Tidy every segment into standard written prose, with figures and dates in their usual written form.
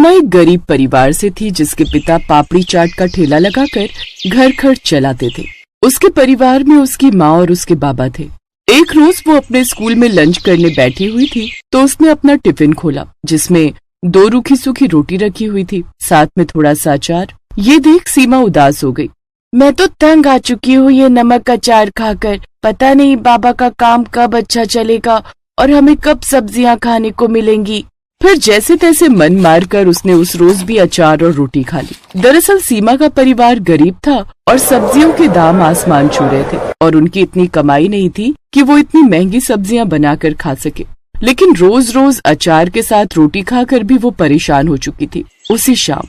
सीमा एक गरीब परिवार से थी जिसके पिता पापड़ी चाट का ठेला लगाकर घर खर्च चलाते थे। उसके परिवार में उसकी माँ और उसके बाबा थे। एक रोज वो अपने स्कूल में लंच करने बैठी हुई थी तो उसने अपना टिफिन खोला जिसमें 2 रूखी सूखी रोटी रखी हुई थी, साथ में थोड़ा सा अचार। ये देख सीमा उदास हो गई। मैं तो तंग आ चुकी हूँ ये नमक अचार खाकर। पता नहीं बाबा का काम कब अच्छा चलेगा और हमें कब सब्जियां खाने को मिलेंगी। फिर जैसे तैसे मन मारकर उसने उस रोज भी अचार और रोटी खा ली। दरअसल सीमा का परिवार गरीब था और सब्जियों के दाम आसमान छू रहे थे और उनकी इतनी कमाई नहीं थी कि वो इतनी महंगी सब्जियां बनाकर खा सके। लेकिन रोज रोज अचार के साथ रोटी खाकर भी वो परेशान हो चुकी थी। उसी शाम,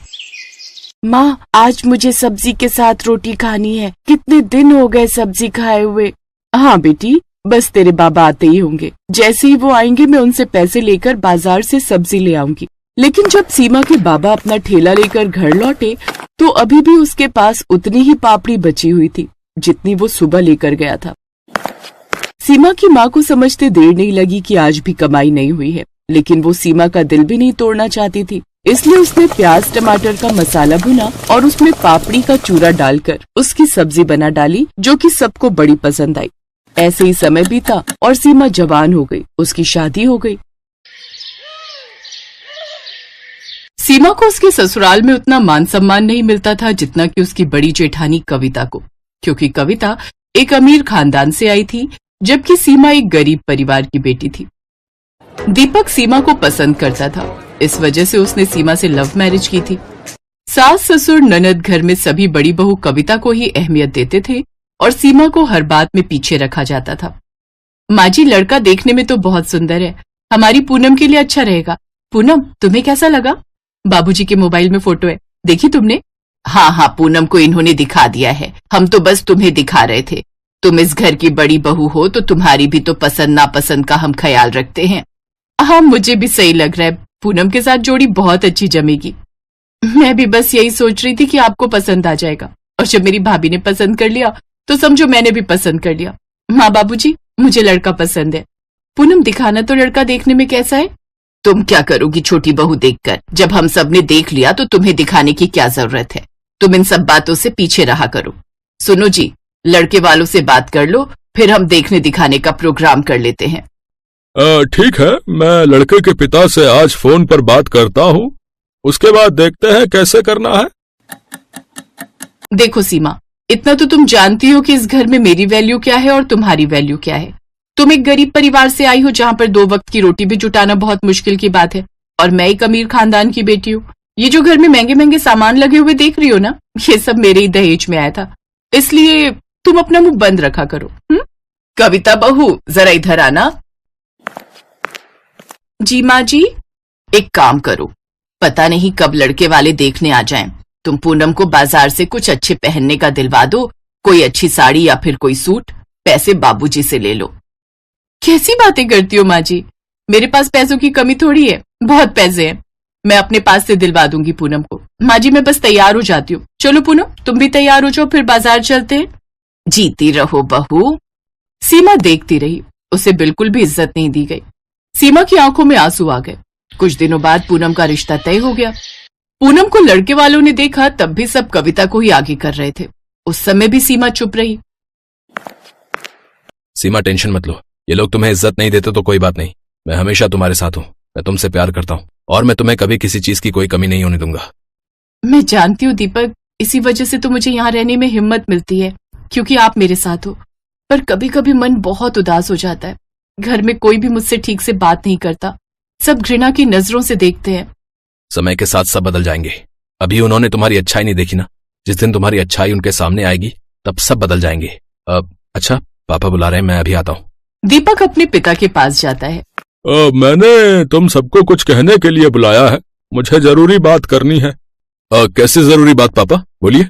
माँ आज मुझे सब्जी के साथ रोटी खानी है, कितने दिन हो गए सब्जी खाए हुए। हाँ बेटी, बस तेरे बाबा आते ही होंगे, जैसे ही वो आएंगे मैं उनसे पैसे लेकर बाजार से सब्जी ले आऊंगी। लेकिन जब सीमा के बाबा अपना ठेला लेकर घर लौटे तो अभी भी उसके पास उतनी ही पापड़ी बची हुई थी जितनी वो सुबह लेकर गया था। सीमा की माँ को समझते देर नहीं लगी कि आज भी कमाई नहीं हुई है, लेकिन वो सीमा का दिल भी नहीं तोड़ना चाहती थी। इसलिए उसने प्याज टमाटर का मसाला भुना और उसमें पापड़ी का चूरा डालकर उसकी सब्जी बना डाली जो कि सबको बड़ी पसंद आई। ऐसे ही समय बीता और सीमा जवान हो गई, उसकी शादी हो गई। सीमा को उसके ससुराल में उतना मान सम्मान नहीं मिलता था जितना कि उसकी बड़ी जेठानी कविता को, क्योंकि कविता एक अमीर खानदान से आई थी जबकि सीमा एक गरीब परिवार की बेटी थी। दीपक सीमा को पसंद करता था, इस वजह से उसने सीमा से लव मैरिज की थी। सास ससुर ननद घर में सभी बड़ी बहू कविता को ही अहमियत देते थे और सीमा को हर बात में पीछे रखा जाता था। माँ जी, लड़का देखने में तो बहुत सुंदर है, हमारी पूनम के लिए अच्छा रहेगा। पूनम, तुम्हें कैसा लगा? बाबूजी के मोबाइल में फोटो है, देखी तुमने? हाँ, पूनम को इन्होंने दिखा दिया है, हम तो बस तुम्हें दिखा रहे थे। तुम इस घर की बड़ी बहू हो तो तुम्हारी भी तो पसंद नापसंद का हम ख्याल रखते हैं। हाँ, मुझे भी सही लग रहा है, पूनम के साथ जोड़ी बहुत अच्छी जमेगी। मैं भी बस यही सोच रही थी कि आपको पसंद आ जाएगा, और जब मेरी भाभी ने पसंद कर लिया तो समझो मैंने भी पसंद कर लिया। माँ बाबूजी, मुझे लड़का पसंद है। पूनम, दिखाना तो लड़का देखने में कैसा है। तुम क्या करोगी छोटी बहू देखकर, जब हम सब ने देख लिया तो तुम्हें दिखाने की क्या जरूरत है। तुम इन सब बातों से पीछे रहा करो। सुनो जी, लड़के वालों से बात कर लो, फिर हम देखने दिखाने का प्रोग्राम कर लेते हैं। ठीक है, मैं लड़के के पिता से आज फोन पर बात करता हूँ, उसके बाद देखते हैं कैसे करना है। देखो सीमा, इतना तो तुम जानती हो कि इस घर में मेरी वैल्यू क्या है और तुम्हारी वैल्यू क्या है। तुम एक गरीब परिवार से आई हो जहाँ पर 2 वक्त की रोटी भी जुटाना बहुत मुश्किल की बात है, और मैं एक अमीर खानदान की बेटी हूँ। ये जो घर में महंगे महंगे सामान लगे हुए देख रही हो ना, ये सब मेरे ही दहेज में आया था, इसलिए तुम अपना मुंह बंद रखा करो। कविता बहू, जरा इधर आना। जी माँ जी। एक काम करो, पता नहीं कब लड़के वाले देखने आ जाएं। तुम पूनम को बाजार से कुछ अच्छे पहनने का दिलवा दो, कोई अच्छी साड़ी या फिर कोई सूट। पैसे बाबूजी से ले लो। कैसी बातें करती हो माँ जी, मेरे पास पैसों की कमी थोड़ी है, बहुत पैसे हैं। मैं अपने पास से दिलवा दूंगी पूनम को। माँ जी, मैं बस तैयार हो जाती हूँ। चलो पूनम, तुम भी तैयार हो जाओ, फिर बाजार चलते हैं। जीती रहो बहू। सीमा देखती रही, उसे बिल्कुल भी इज्जत नहीं दी गई। सीमा की आंखों में आंसू आ गए। कुछ दिनों बाद पूनम का रिश्ता तय हो गया। पूनम को लड़के वालों ने देखा तब भी सब कविता को ही आगे कर रहे थे। उस समय भी सीमा चुप रही। सीमा, टेंशन मत लो, ये लोग तुम्हें इज्जत नहीं देते तो कोई बात नहीं, मैं हमेशा तुम्हारे साथ हूँ। मैं तुमसे प्यार करता हूँ और मैं तुम्हें कभी किसी चीज की कोई कमी नहीं होने दूंगा। मैं जानती हूँ दीपक, इसी वजह से तो मुझे यहाँ रहने में हिम्मत मिलती है, क्योंकि आप मेरे साथ हो। पर कभी कभी मन बहुत उदास हो जाता है। घर में कोई भी मुझसे ठीक से बात नहीं करता, सब घृणा की नजरों से देखते हैं। समय के साथ सब बदल जाएंगे। अभी उन्होंने तुम्हारी अच्छाई नहीं देखी ना, जिस दिन तुम्हारी अच्छाई उनके सामने आएगी तब सब बदल जाएंगे। अच्छा, पापा बुला रहे हैं, मैं अभी आता हूँ। दीपक अपने पिता के पास जाता है। मैंने तुम सबको कुछ कहने के लिए बुलाया है, मुझे जरूरी बात करनी है। कैसे जरूरी बात पापा, बोलिए।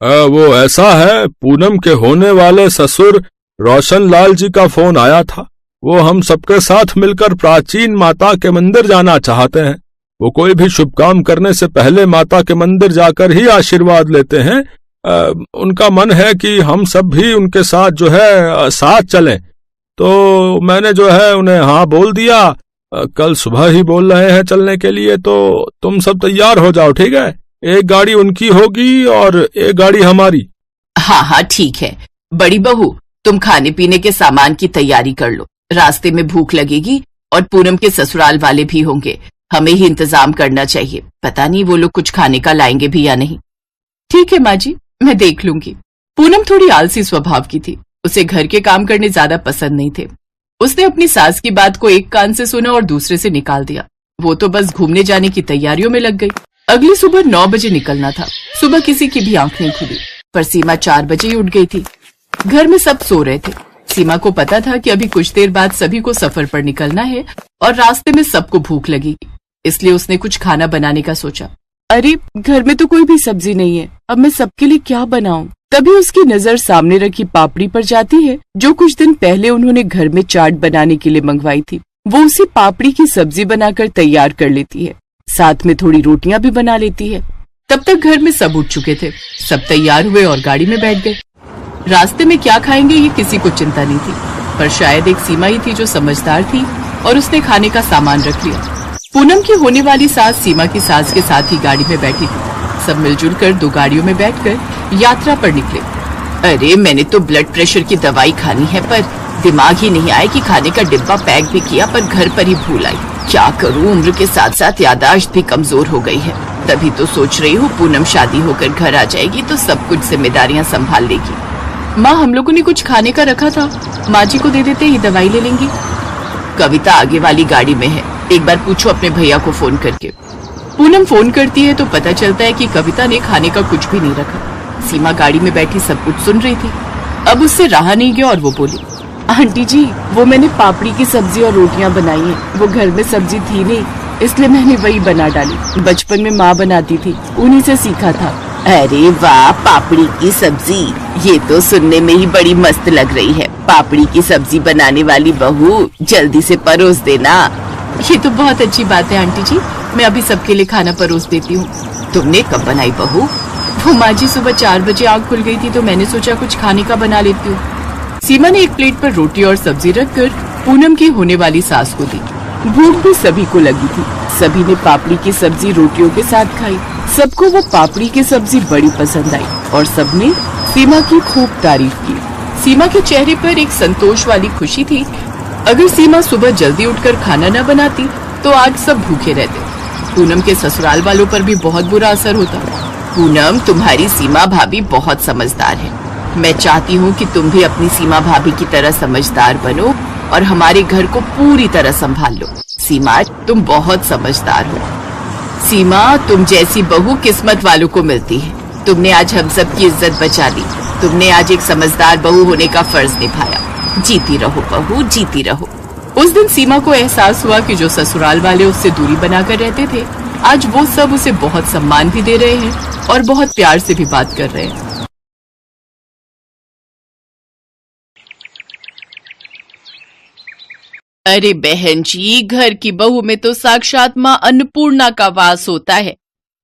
वो ऐसा है, पूनम के होने वाले ससुर रोशन लाल जी का फोन आया था। वो हम सबके साथ मिलकर प्राचीन माता के मंदिर जाना चाहते हैं। वो कोई भी शुभ काम करने से पहले माता के मंदिर जाकर ही आशीर्वाद लेते हैं। उनका मन है कि हम सब भी उनके साथ जो है साथ चलें। तो मैंने जो है उन्हें हाँ बोल दिया कल सुबह ही बोल रहे हैं चलने के लिए, तो तुम सब तैयार हो जाओ, ठीक है? एक गाड़ी उनकी होगी और एक गाड़ी हमारी। हाँ हाँ ठीक है। बड़ी बहू, तुम खाने पीने के सामान की तैयारी कर लो, रास्ते में भूख लगेगी और पूनम के ससुराल वाले भी होंगे, हमें ही इंतजाम करना चाहिए, पता नहीं वो लोग कुछ खाने का लाएंगे भी या नहीं। ठीक है माँ जी, मैं देख लूंगी। पूनम थोड़ी आलसी स्वभाव की थी, उसे घर के काम करने ज्यादा पसंद नहीं थे। उसने अपनी सास की बात को एक कान से सुना और दूसरे से निकाल दिया। वो तो बस घूमने जाने की तैयारियों में लग गई। अगली सुबह 9 बजे निकलना था। सुबह किसी की भी आंख नहीं खुली, पर सीमा 4 बजे ही उठ गई थी। घर में सब सो रहे थे। सीमा को पता था कि अभी कुछ देर बाद सभी को सफर पर निकलना है और रास्ते में सबको भूख लगेगी, इसलिए उसने कुछ खाना बनाने का सोचा। अरे घर में तो कोई भी सब्जी नहीं है, अब मैं सबके लिए क्या बनाऊं? तभी उसकी नजर सामने रखी पापड़ी पर जाती है, जो कुछ दिन पहले उन्होंने घर में चाट बनाने के लिए मंगवाई थी। वो उसी पापड़ी की सब्जी बनाकर तैयार कर लेती है, साथ में थोड़ी रोटियां भी बना लेती है। तब तक घर में सब उठ चुके थे। सब तैयार हुए और गाड़ी में बैठ गए। रास्ते में क्या खाएंगे ये किसी को चिंता नहीं थी, पर शायद एक सीमा ही थी जो समझदार थी और उसने खाने का सामान रख लिया। पूनम की होने वाली सास सीमा की सास के साथ ही गाड़ी में बैठी थी। सब मिलजुल कर 2 गाड़ियों में बैठकर यात्रा पर निकले। अरे मैंने तो ब्लड प्रेशर की दवाई खानी है, पर दिमाग ही नहीं आया कि खाने का डिब्बा पैक भी किया, पर घर पर ही भूल आई। क्या करूं, उम्र के साथ साथ याददाश्त भी कमजोर हो गई है। तभी तो सोच रही हूँ पूनम शादी होकर घर आ जाएगी तो सब कुछ जिम्मेदारियां संभाल लेगी। माँ, हम लोगों ने कुछ खाने का रखा था, माँ जी को दे देते, ये दवाई ले लेंगी। कविता आगे वाली गाड़ी में है, एक बार पूछो अपने भैया को फोन करके। पूनम फोन करती है तो पता चलता है कि कविता ने खाने का कुछ भी नहीं रखा। सीमा गाड़ी में बैठी सब कुछ सुन रही थी। अब उससे रहा नहीं गया और वो बोली, आंटी जी, वो मैंने पापड़ी की सब्जी और रोटियां बनाई हैं। वो घर में सब्जी थी नहीं, इसलिए मैंने वही बना डाली। बचपन में माँ बनाती थी, उन्हीं से सीखा था। अरे वाह, पापड़ी की सब्जी, ये तो सुनने में ही बड़ी मस्त लग रही है। पापड़ी की सब्जी बनाने वाली बहू, जल्दी से परोस देना। ये तो बहुत अच्छी बात है आंटी जी, मैं अभी सबके लिए खाना परोस देती हूँ। तुमने कब बनाई बहू? वो माँ जी सुबह 4 बजे आँख खुल गई थी तो मैंने सोचा कुछ खाने का बना लेती हूँ। सीमा ने एक प्लेट पर रोटी और सब्जी रखकर पूनम की होने वाली सास को दी। भूख भी सभी को लगी थी। सभी ने पापड़ी की सब्जी रोटियों के साथ खाई। सबको वो पापड़ी की सब्जी बड़ी पसंद आई और सबने सीमा की खूब तारीफ की। सीमा के चेहरे पर एक संतोष वाली खुशी थी। अगर सीमा सुबह जल्दी उठकर खाना न बनाती तो आज सब भूखे रहते। पूनम के ससुराल वालों पर भी बहुत बुरा असर होता। पूनम, तुम्हारी सीमा भाभी बहुत समझदार है। मैं चाहती हूँ कि तुम भी अपनी सीमा भाभी की तरह समझदार बनो और हमारे घर को पूरी तरह संभाल लो। सीमा, तुम बहुत समझदार हो। सीमा, तुम जैसी बहू किस्मत वालों को मिलती है। तुमने आज हम सब की इज्जत बचा ली। तुमने आज एक समझदार बहू होने का फर्ज निभाया। जीती रहो बहू, जीती रहो। उस दिन सीमा को एहसास हुआ कि जो ससुराल वाले उससे दूरी बनाकर रहते थे, आज वो सब उसे बहुत सम्मान भी दे रहे हैं और बहुत प्यार से भी बात कर रहे हैं। अरे बहन जी, घर की बहू में तो साक्षात माँ अन्नपूर्णा का वास होता है।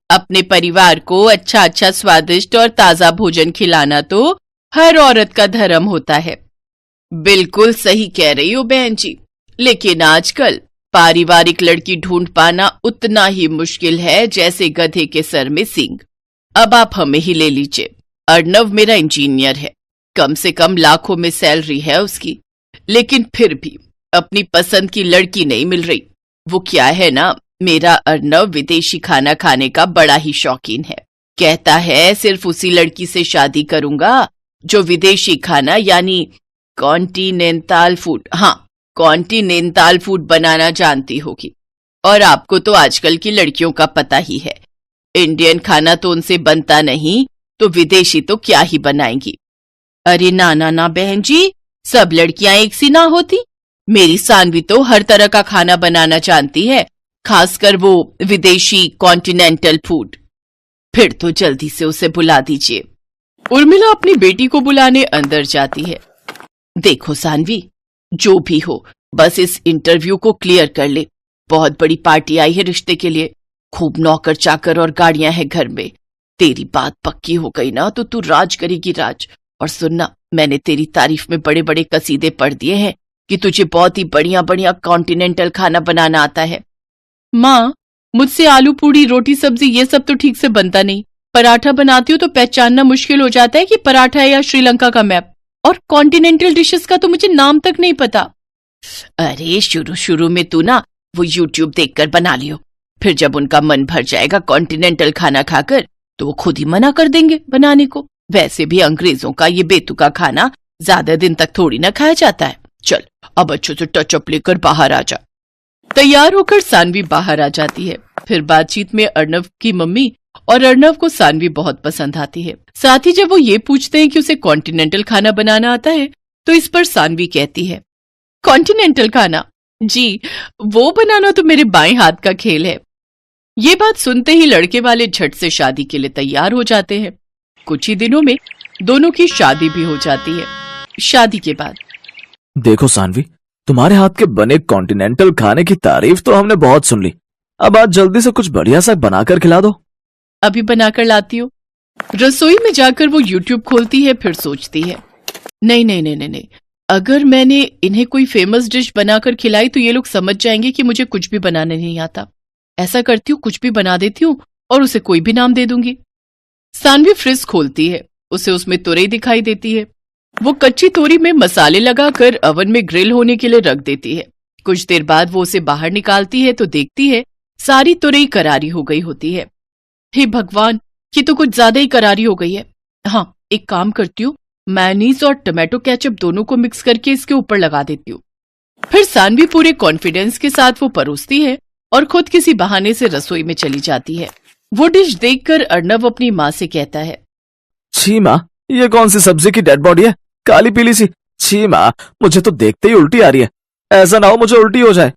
अपने परिवार को अच्छा अच्छा स्वादिष्ट और ताजा भोजन खिलाना तो हर औरत का धर्म होता है। बिल्कुल सही कह रही हो बहन जी, लेकिन आजकल पारिवारिक लड़की ढूंढ पाना उतना ही मुश्किल है जैसे गधे के सर में सींग। अब आप हमें ही ले लीजिए। अर्णव मेरा इंजीनियर है, कम से कम लाखों में सैलरी है उसकी, लेकिन फिर भी अपनी पसंद की लड़की नहीं मिल रही। वो क्या है ना, मेरा अर्णव विदेशी खाना खाने का बड़ा ही शौकीन है। कहता है सिर्फ उसी लड़की से शादी करूंगा जो विदेशी खाना यानी कॉन्टिनेंटल फूड, हाँ कॉन्टिनेंटल फूड बनाना जानती होगी। और आपको तो आजकल की लड़कियों का पता ही है, इंडियन खाना तो उनसे बनता नहीं तो विदेशी तो क्या ही बनाएंगी। अरे ना ना ना बहन जी, सब लड़कियां एक सी ना होती। मेरी सानवी तो हर तरह का खाना बनाना जानती है, खासकर वो विदेशी कॉन्टिनेंटल फूड। फिर तो जल्दी से उसे बुला दीजिए। उर्मिला अपनी बेटी को बुलाने अंदर जाती है। देखो सानवी, जो भी हो बस इस इंटरव्यू को क्लियर कर ले। बहुत बड़ी पार्टी आई है रिश्ते के लिए, खूब नौकर चाकर और गाड़ियां हैं घर में। तेरी बात पक्की हो गई ना तो तू राज करेगी राज। और सुनना, मैंने तेरी तारीफ में बड़े बड़े कसीदे पढ़ दिए हैं, कि तुझे बहुत ही बढ़िया बढ़िया कॉन्टिनेंटल खाना बनाना आता है। माँ, मुझसे आलू पूड़ी रोटी सब्जी ये सब तो ठीक से बनता नहीं। पराठा बनाती हूँ तो पहचानना मुश्किल हो जाता है कि पराठा है या श्रीलंका का मैप। और कॉन्टिनेंटल डिशेस का तो मुझे नाम तक नहीं पता। अरे शुरू शुरू में तू ना वो यूट्यूब देखकर बना लियो, फिर जब उनका मन भर जाएगा कॉन्टिनेंटल खाना खाकर तो वो खुद ही मना कर देंगे बनाने को। वैसे भी अंग्रेजों का ये बेतुका खाना ज्यादा दिन तक थोड़ी ना खाया जाता है। चल अब अच्छे से टचअप लेकर बाहर आ जा। तैयार होकर सानवी बाहर आ जाती है। फिर बातचीत में अर्णव की मम्मी और अर्णव को सानवी बहुत पसंद आती है। साथ ही जब वो ये पूछते हैं कि उसे कॉन्टिनेंटल खाना बनाना आता है तो इस पर सानवी कहती है, कॉन्टिनेंटल खाना? जी, वो बनाना तो मेरे बाएं हाथ का खेल है। ये बात सुनते ही लड़के वाले झट से शादी के लिए तैयार हो जाते हैं। कुछ ही दिनों में दोनों की शादी भी हो जाती है। शादी के बाद देखो सानवी, तुम्हारे हाथ के बने कॉन्टिनेंटल खाने की तारीफ तो हमने बहुत सुन ली। अब आज जल्दी से कुछ बढ़िया सा बनाकर खिला दो। अभी बनाकर लाती हूँ। रसोई में जाकर वो यूट्यूब खोलती है, फिर सोचती है, नहीं नहीं नहीं नहीं नहीं, अगर मैंने इन्हें कोई फेमस डिश बनाकर खिलाई तो ये लोग समझ जाएंगे कि मुझे कुछ भी बनाने नहीं आता। ऐसा करती हूँ, कुछ भी बना देती हूँ और उसे कोई भी नाम दे दूंगी। सानवी फ्रिज खोलती है, उसे उसमें तुरई दिखाई देती है। वो कच्ची तोरी में मसाले लगाकर अवन में ग्रिल होने के लिए रख देती है। कुछ देर बाद वो उसे बाहर निकालती है तो देखती है सारी तुरई करारी हो गई होती है। हे भगवान, ये तो कुछ ज्यादा ही करारी हो गई है। हाँ, एक काम करती हूँ, मेयोनीज और टमाटो केचप दोनों को मिक्स करके इसके ऊपर लगा देती हूँ। फिर सानवी पूरे कॉन्फिडेंस के साथ वो परोसती है और खुद किसी बहाने से रसोई में चली जाती है। वो डिश देखकर अर्णव अपनी माँ से कहता है, छी माँ, ये कौन सी सब्जी की डेड बॉडी है, काली पीली सी। छी माँ, मुझे तो देखते ही उल्टी आ रही है। ऐसा ना हो मुझे उल्टी हो जाए।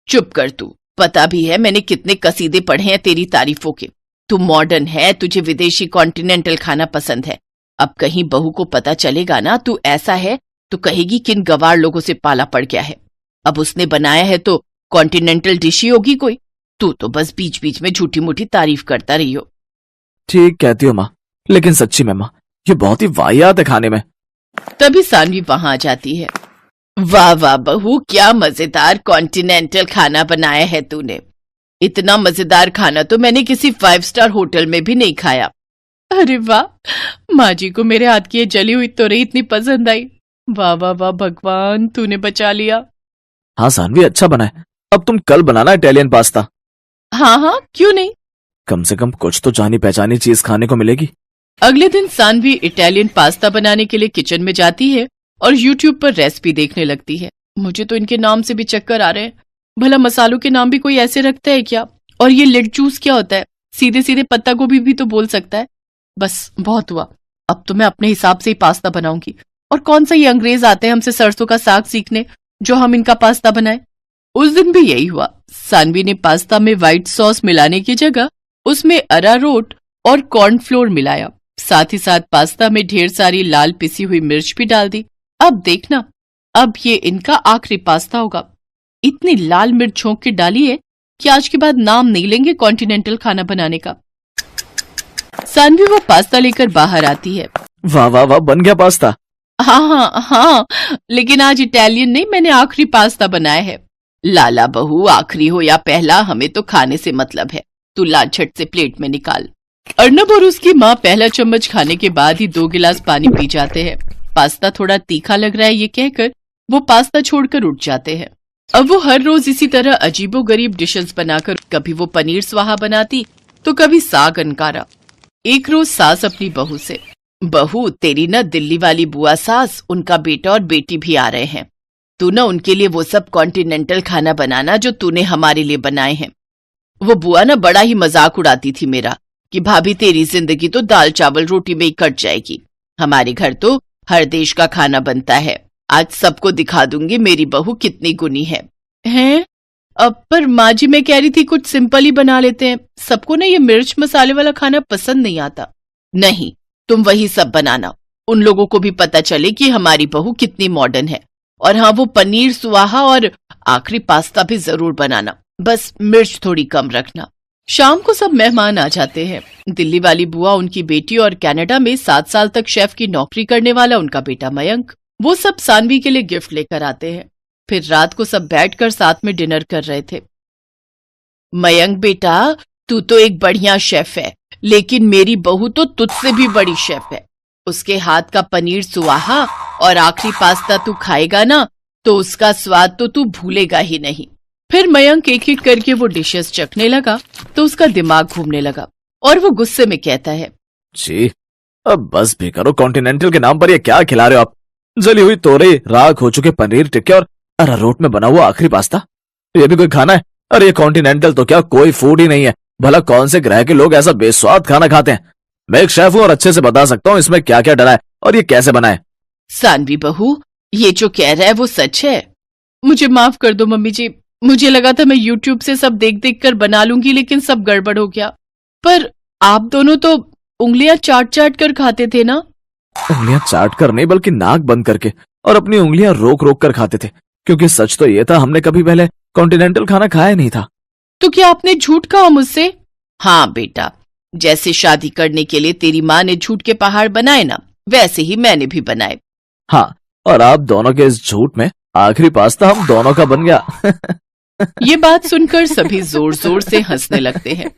चुप कर तू, पता भी है मैंने कितने कसीदे पढ़े हैं तेरी तारीफों के। तू मॉडर्न है, तुझे विदेशी कॉन्टिनेंटल खाना पसंद है। अब कहीं बहू को पता चलेगा ना तू ऐसा है तो कहेगी किन गवार लोगों से पाला पड़ गया है। अब उसने बनाया है तो कॉन्टिनेंटल डिश ही होगी कोई। तू तो बस बीच बीच में झूठी मूठी तारीफ करता रही हो। ठीक कहती हो माँ, लेकिन सच्ची में माँ, ये बहुत ही वाहियात है खाने में। तभी सानवी वहां आ जाती है। वाह वाह बहू, क्या मजेदार कॉन्टिनेंटल खाना बनाया है तूने। इतना मजेदार खाना तो मैंने किसी 5 स्टार होटल में भी नहीं खाया। अरे वाह, माँ जी को मेरे हाथ की ये जली हुई तोरई इतनी पसंद आई। वाह वाह वाह भगवान, तूने बचा लिया। हाँ सानवी, अच्छा बना है। अब तुम कल बनाना इटालियन पास्ता। हाँ हाँ, क्यों नहीं। कम से कम कुछ तो जानी पहचानी चीज खाने को मिलेगी। अगले दिन सानवी इटालियन पास्ता बनाने के लिए किचन में जाती है और यूट्यूब पर रेसिपी देखने लगती है। मुझे तो इनके नाम से भी चक्कर आ रहे हैं। भला मसालों के नाम भी कोई ऐसे रखता है क्या? और ये लेट जूस क्या होता है? सीधे सीधे पत्ता गोभी भी तो बोल सकता है। बस बहुत हुआ, अब तो मैं अपने हिसाब से ही पास्ता बनाऊंगी। और कौन सा ये अंग्रेज आते हैं हमसे सरसों का साग सीखने जो हम इनका पास्ता बनाए। उस दिन भी यही हुआ। सानवी ने पास्ता में व्हाइट सॉस मिलाने की जगह उसमें अरारोट और कॉर्नफ्लोर मिलाया। साथ ही साथ पास्ता में ढेर सारी लाल पिसी हुई मिर्च भी डाल दी। अब देखना, अब ये इनका आखिरी पास्ता होगा। इतनी लाल मिर्च छोंक के डाली है कि आज के बाद नाम नहीं लेंगे कॉन्टिनेंटल खाना बनाने का। सानवी वो पास्ता लेकर बाहर आती है। वाह वाह वाह, बन गया पास्ता। हाँ हाँ हाँ, लेकिन आज इटालियन नहीं, मैंने आखिरी पास्ता बनाया है। लाला बहू, आखिरी हो या पहला, हमें तो खाने से मतलब है। तू ला झट से प्लेट में निकाल। अर्णब और उसकी माँ पहला चम्मच खाने के बाद ही 2 गिलास पानी पी जाते हैं। पास्ता थोड़ा तीखा लग रहा है ये कहकर वो पास्ता छोड़कर उठ जाते हैं। अब वो हर रोज इसी तरह अजीबोगरीब डिशेस बनाकर कभी वो पनीर स्वाहा बनाती तो कभी साग अनकारा। एक रोज सास अपनी बहू से, बहू तेरी ना दिल्ली वाली बुआ सास, उनका बेटा और बेटी भी आ रहे हैं। तू ना उनके लिए वो सब कॉन्टिनेंटल खाना बनाना जो तूने हमारे लिए बनाए हैं। वो बुआ ना बड़ा ही मजाक उड़ाती थी मेरा कि भाभी तेरी जिंदगी तो दाल चावल रोटी में ही कट जाएगी। हमारे घर तो हर देश का खाना बनता है। आज सबको दिखा दूंगी मेरी बहू कितनी गुनी है। हैं? अब पर माँ जी, मैं कह रही थी कुछ सिंपल ही बना लेते हैं। सबको ना ये मिर्च मसाले वाला खाना पसंद नहीं आता। नहीं, तुम वही सब बनाना, उन लोगों को भी पता चले कि हमारी बहू कितनी मॉडर्न है। और हाँ, वो पनीर सुहाहा और आखिरी पास्ता भी जरूर बनाना, बस मिर्च थोड़ी कम रखना। शाम को सब मेहमान आ जाते हैं। दिल्ली वाली बुआ, उनकी बेटी और कनाडा में 7 साल तक शेफ की नौकरी करने वाला उनका बेटा मयंक, वो सब सानवी के लिए गिफ्ट लेकर आते हैं। फिर रात को सब बैठकर साथ में डिनर कर रहे थे। मयंक बेटा, तू तो एक बढ़िया शेफ है, लेकिन मेरी बहू तो तुझसे भी बड़ी शेफ है। उसके हाथ का पनीर सुहाहा और आखिरी पास्ता तू खाएगा ना, तो उसका स्वाद तो तू भूलेगा ही नहीं। फिर मयंक एक एक करके वो डिशेस चखने लगा तो उसका दिमाग घूमने लगा और वो गुस्से में कहता है, जी अब बस भी करो, कॉन्टिनेंटल के नाम पर ये क्या खिला रहे हो आप? जली हुई तोरई, राख हो चुके पनीर टिक्के और अरारोट में बना हुआ आखिरी पास्ता, ये भी कोई खाना है? अरे ये कॉन्टिनेंटल तो क्या कोई फूड ही नहीं है। भला कौन से ग्रह के लोग ऐसा बेस्वाद खाना खाते हैं? मैं एक शेफ हूँ और अच्छे से बता सकता हूँ इसमें क्या क्या डला है और ये कैसे बना है। सानवी बहू, ये जो कह रहा है वो सच है। मुझे माफ कर दो मम्मी जी, मुझे लगा था मैं यूट्यूब से सब देख देख कर बना लूंगी, लेकिन सब गड़बड़ हो गया। पर आप दोनों तो उंगलियां चाट चाट कर खाते थे ना? उंगलियां चाट कर नहीं, बल्कि नाक बंद करके और अपनी उंगलियां रोक रोक कर खाते थे, क्योंकि सच तो ये था हमने कभी पहले कॉन्टिनेंटल खाना खाया नहीं था। तो क्या आपने झूठ कहा मुझसे? हाँ बेटा, जैसे शादी करने के लिए तेरी माँ ने झूठ के पहाड़ बनाए ना, वैसे ही मैंने भी बनाए। हाँ, और आप दोनों के इस झूठ में आखिरी पास्ता हम दोनों का बन गया। ये बात सुनकर सभी जोर जोर से हंसने लगते हैं।